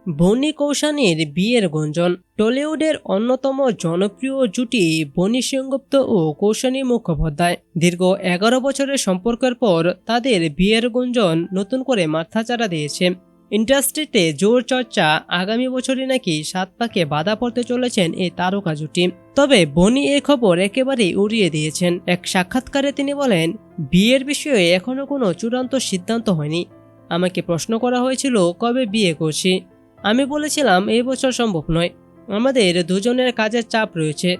বনি কৌশানীর বিয়ের গুঞ্জন। টলিউডের অন্যতম জনপ্রিয় জুটি বনি সেনগুপ্ত ও কৌশানী মুখোপাধ্যায় দীর্ঘ 11 বছরের সম্পর্কের পর তাদের বিয়ের গুঞ্জন নতুন করে মাথাচাড়া দিয়েছে। ইন্ডাস্ট্রিতে জোর চর্চা, আগামী বছরই নাকি 7 পাকে বাধা পড়তে চলেছেন এই তারকা জুটি। তবে বনি এই খবর একেবারেই উড়িয়ে দিয়েছেন। এক সাক্ষাৎকারে তিনি বলেন, বিয়ের বিষয়ে এখনো কোনো চূড়ান্ত সিদ্ধান্ত হয়নি। আমাকে প্রশ্ন করা হয়েছিল কবে বিয়ে করছি, আমি বলেছিলাম এই বছর সম্ভব নয়, আমাদের দুজনের কাজের চাপ রয়েছে।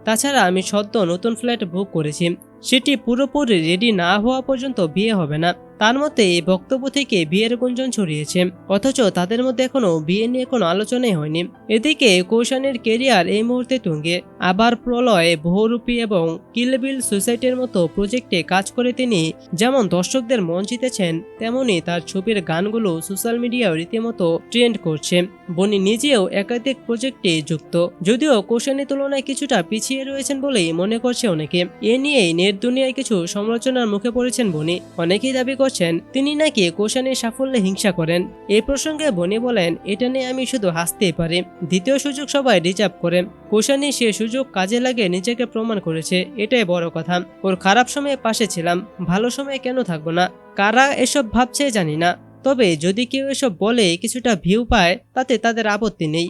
তাছাড়া আমি সদ্য নতুন ফ্ল্যাট বুক করেছি, সেটি পুরোপুরি রেডি না হওয়া পর্যন্ত বিয়ে হবে না। তার মতে এই বক্তব্য থেকে বিয়ের গুঞ্জন ছড়িয়েছে, অথচ তাদের মধ্যে এখনো বিয়ে নিয়ে কোনো আলোচনাই হয়নি। এদিকে কৌশানীর কেরিয়ার এই মুহূর্তে তুঙ্গে। আবার প্রলয়, বহুরূপী এবং কিলবিল সুসাইটির মতো প্রজেক্টে কাজ করে তিনি যেমন দর্শকদের মন জিতেছেন, তেমনি তার ছবির গানগুলো সোশ্যাল মিডিয়ায় রীতিমতো ট্রেন্ড করছে। বনি নিজেও একাধিক প্রজেক্টে যুক্ত, যদিও কৌশানীর তুলনায় কিছুটা পিছিয়ে রয়েছেন বলেই মনে করছে অনেকে। এ নিয়েই নেট দুনিয়ায় কিছু সমালোচনার মুখে পড়েছেন বনি। অনেকেই দাবি করছেন তিনি নাকি কৌশানীর সাফল্যে হিংসা করেন। এই প্রসঙ্গে বনি বলেন, এটা নিয়ে আমি শুধু হাসতেই পারি। দ্বিতীয় সুযোগ সবাই রিজার্ভ করে, কৌশানী সে সুযোগ কাজে লাগিয়ে নিজেকে প্রমাণ করেছে, এটাই বড় কথা। ওর খারাপ সময়ে পাশে ছিলাম, ভালো সময়ে কেন থাকবো না? কারা এসব ভাবছে জানি না, তবে যদি কেউ এসব বলে কিছুটা ভিউ পায় তাতে তাদের আপত্তি নেই।